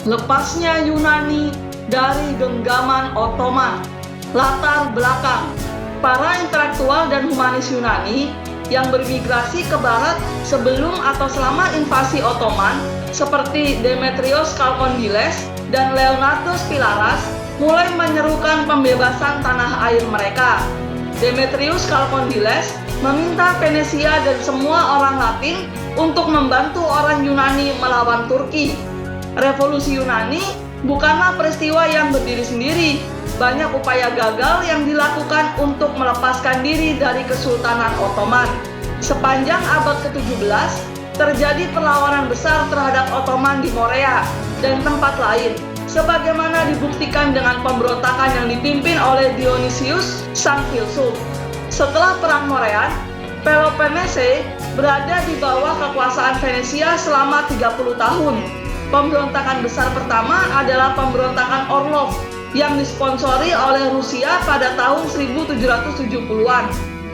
lepasnya Yunani dari genggaman Ottoman. Latar belakang: para intelektual dan humanis Yunani yang bermigrasi ke barat sebelum atau selama invasi Ottoman seperti Demetrios Chalcondyles dan Leonardos Pilaras mulai menyerukan pembebasan tanah air mereka. Demetrius Chalcondyles meminta Venesia dan semua orang Latin untuk membantu orang Yunani melawan Turki. Revolusi Yunani bukanlah peristiwa yang berdiri sendiri. Banyak upaya gagal yang dilakukan untuk melepaskan diri dari Kesultanan Ottoman. Sepanjang abad ke-17, terjadi perlawanan besar terhadap Ottoman di Morea dan tempat lain, sebagaimana dibuktikan dengan pemberontakan yang dipimpin oleh Dionysius sang filsuf. Setelah Perang Morean, Peloponnese berada di bawah kekuasaan Venesia selama 30 tahun. Pemberontakan besar pertama adalah pemberontakan Orlov yang disponsori oleh Rusia pada tahun 1770-an,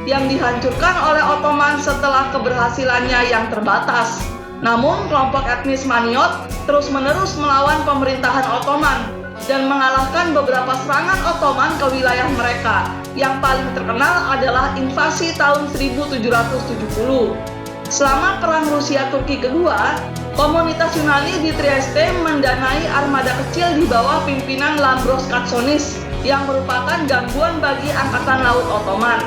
yang dihancurkan oleh Ottoman setelah keberhasilannya yang terbatas. Namun, kelompok etnis Maniot terus-menerus melawan pemerintahan Ottoman dan mengalahkan beberapa serangan Ottoman ke wilayah mereka. Yang paling terkenal adalah invasi tahun 1770. Selama Perang Rusia-Turki kedua, komunitas Yunani di Trieste mendanai armada kecil di bawah pimpinan Lambros Katsonis yang merupakan gangguan bagi Angkatan Laut Ottoman.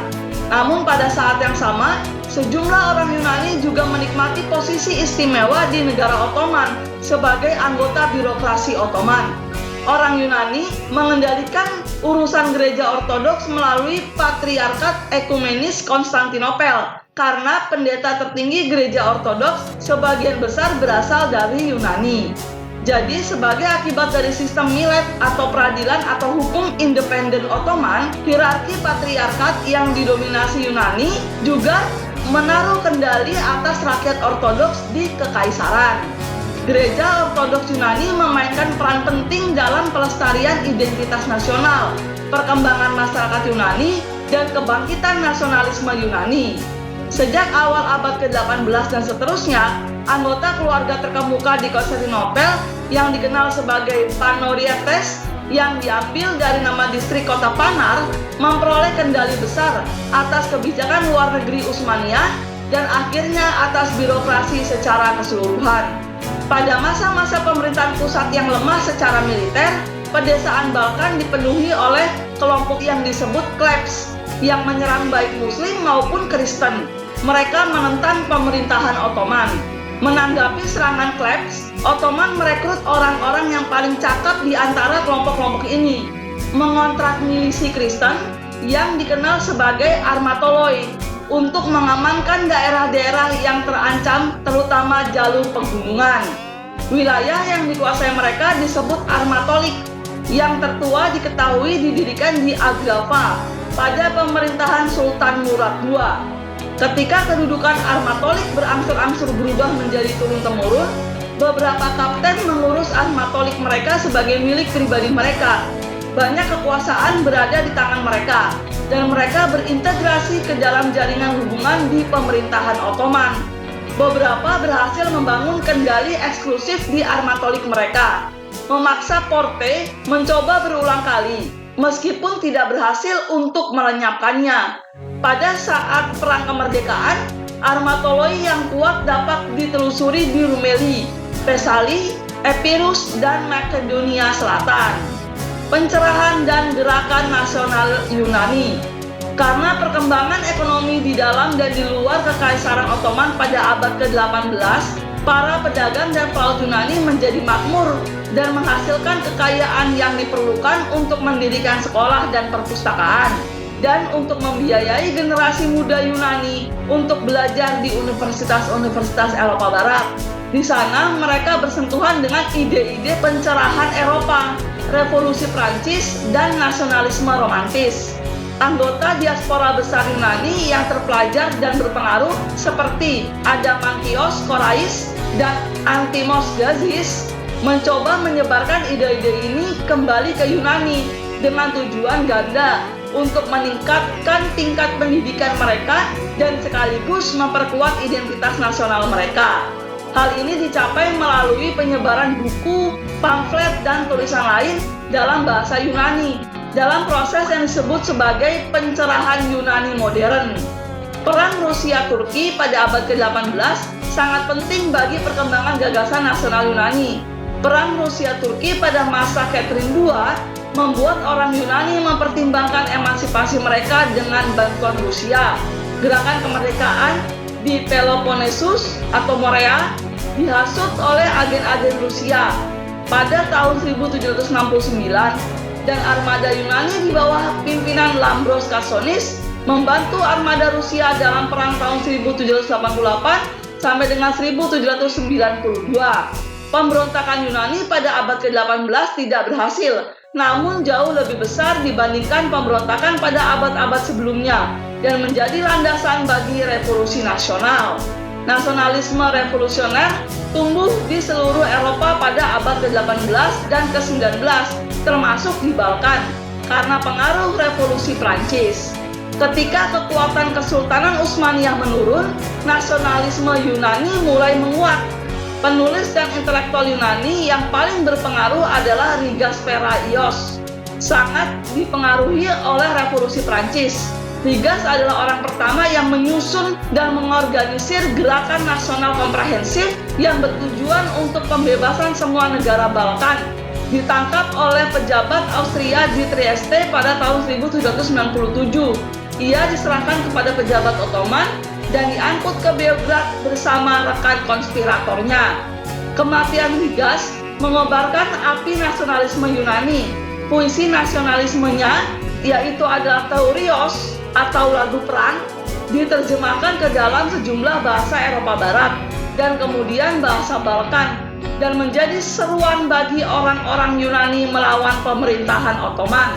Namun pada saat yang sama, sejumlah orang Yunani juga menikmati posisi istimewa di negara Ottoman sebagai anggota birokrasi Ottoman. Orang Yunani mengendalikan urusan gereja Ortodoks melalui Patriarkat Ekumenis Konstantinopel, karena pendeta tertinggi gereja Ortodoks sebagian besar berasal dari Yunani. Jadi, sebagai akibat dari sistem milet atau peradilan atau hukum independen Ottoman, hierarki patriarkat yang didominasi Yunani juga menaruh kendali atas rakyat Ortodoks di kekaisaran. Gereja Ortodoks Yunani memainkan peran penting dalam pelestarian identitas nasional, perkembangan masyarakat Yunani, dan kebangkitan nasionalisme Yunani. Sejak awal abad ke-18 dan seterusnya, anggota keluarga terkemuka di Konstantinopel yang dikenal sebagai Panorietes yang diambil dari nama distrik kota Panar memperoleh kendali besar atas kebijakan luar negeri Utsmaniyah dan akhirnya atas birokrasi secara keseluruhan. Pada masa-masa pemerintahan pusat yang lemah secara militer, pedesaan Balkan dipenuhi oleh kelompok yang disebut Klebs yang menyerang baik Muslim maupun Kristen. Mereka menentang pemerintahan Ottoman. Menanggapi serangan Klebs, Ottoman merekrut orang-orang yang paling cakap di antara kelompok-kelompok ini, mengontrak milisi Kristen yang dikenal sebagai armatoloi untuk mengamankan daerah-daerah yang terancam, terutama jalur pegunungan. Wilayah yang dikuasai mereka disebut Armatolik, yang tertua diketahui didirikan di Agrava pada pemerintahan Sultan Murad II. Ketika kedudukan Armatolik berangsur-angsur berubah menjadi turun-temurun, beberapa kapten mengurus Armatolik mereka sebagai milik pribadi mereka. Banyak kekuasaan berada di tangan mereka, dan mereka berintegrasi ke dalam jaringan hubungan di pemerintahan Ottoman. Beberapa berhasil membangun kendali eksklusif di Armatolik mereka. Memaksa Porte mencoba berulang kali, meskipun tidak berhasil untuk melenyapkannya. Pada saat Perang Kemerdekaan, armatoloi yang kuat dapat ditelusuri di Rumeli, Thesali, Epirus, dan Makedonia Selatan. Pencerahan dan gerakan nasional Yunani. Karena perkembangan ekonomi di dalam dan di luar Kekaisaran Ottoman pada abad ke-18, para pedagang dan pelaut Yunani menjadi makmur dan menghasilkan kekayaan yang diperlukan untuk mendirikan sekolah dan perpustakaan, dan untuk membiayai generasi muda Yunani untuk belajar di universitas-universitas Eropa Barat. Di sana mereka bersentuhan dengan ide-ide pencerahan Eropa, revolusi Prancis, dan nasionalisme romantis. Anggota diaspora besar Yunani yang terpelajar dan berpengaruh seperti Adamantios Korais dan Antimos Gazis mencoba menyebarkan ide-ide ini kembali ke Yunani dengan tujuan ganda untuk meningkatkan tingkat pendidikan mereka dan sekaligus memperkuat identitas nasional mereka. Hal ini dicapai melalui penyebaran buku, pamflet, dan tulisan lain dalam bahasa Yunani dalam proses yang disebut sebagai pencerahan Yunani modern. Perang Rusia-Turki pada abad ke-18 sangat penting bagi perkembangan gagasan nasional Yunani. Perang Rusia-Turki pada masa Catherine II membuat orang Yunani mempertimbangkan emansipasi mereka dengan bantuan Rusia. Gerakan kemerdekaan di Peloponnesus atau Morea dihasut oleh agen-agen Rusia pada tahun 1769 dan armada Yunani di bawah pimpinan Lambros Kassonis membantu armada Rusia dalam perang tahun 1788 sampai dengan 1792. Pemberontakan Yunani pada abad ke-18 tidak berhasil, namun jauh lebih besar dibandingkan pemberontakan pada abad-abad sebelumnya dan menjadi landasan bagi revolusi nasional. Nasionalisme revolusioner tumbuh di seluruh Eropa pada abad ke-18 dan ke-19, termasuk di Balkan, karena pengaruh revolusi Prancis. Ketika kekuatan Kesultanan Utsmaniyah menurun, nasionalisme Yunani mulai menguat. Penulis dan intelektual Yunani yang paling berpengaruh adalah Rigas Peraios, sangat dipengaruhi oleh revolusi Prancis. Rigas adalah orang pertama yang menyusun dan mengorganisir gerakan nasional komprehensif yang bertujuan untuk pembebasan semua negara Balkan. Ditangkap oleh pejabat Austria di Trieste pada tahun 1797. Ia diserahkan kepada pejabat Ottoman dan diangkut ke Beograd bersama rekan konspiratornya. Kematian Rigas mengobarkan api nasionalisme Yunani. Puisi nasionalismenya, yaitu adalah Teorios atau lagu perang, diterjemahkan ke dalam sejumlah bahasa Eropa Barat dan kemudian bahasa Balkan dan menjadi seruan bagi orang-orang Yunani melawan pemerintahan Ottoman.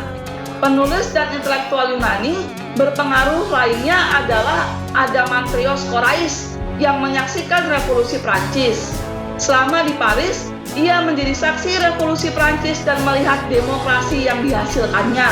Penulis dan intelektual Yunani berpengaruh lainnya adalah Adamantrios Korais yang menyaksikan revolusi Prancis. Selama di Paris, ia menjadi saksi revolusi Prancis dan melihat demokrasi yang dihasilkannya.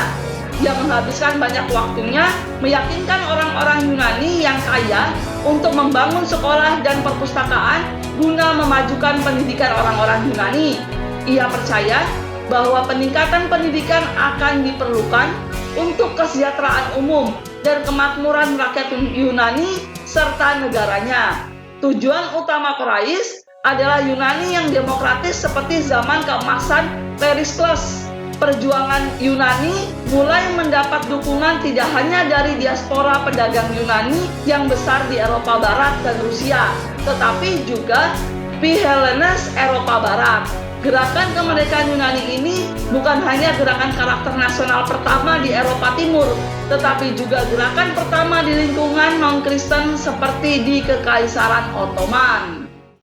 Ia menghabiskan banyak waktunya meyakinkan orang-orang Yunani yang kaya untuk membangun sekolah dan perpustakaan guna memajukan pendidikan orang-orang Yunani. Ia percaya bahwa peningkatan pendidikan akan diperlukan untuk kesejahteraan umum dan kemakmuran rakyat Yunani serta negaranya. Tujuan utama Korais adalah Yunani yang demokratis seperti zaman keemasan Perikles. Perjuangan Yunani mulai mendapat dukungan tidak hanya dari diaspora pedagang Yunani yang besar di Eropa Barat dan Rusia, tetapi juga Philhellenes Eropa Barat. Gerakan kemerdekaan Yunani ini bukan hanya gerakan karakter nasional pertama di Eropa Timur, tetapi juga gerakan pertama di lingkungan non-Kristen seperti di Kekaisaran Ottoman.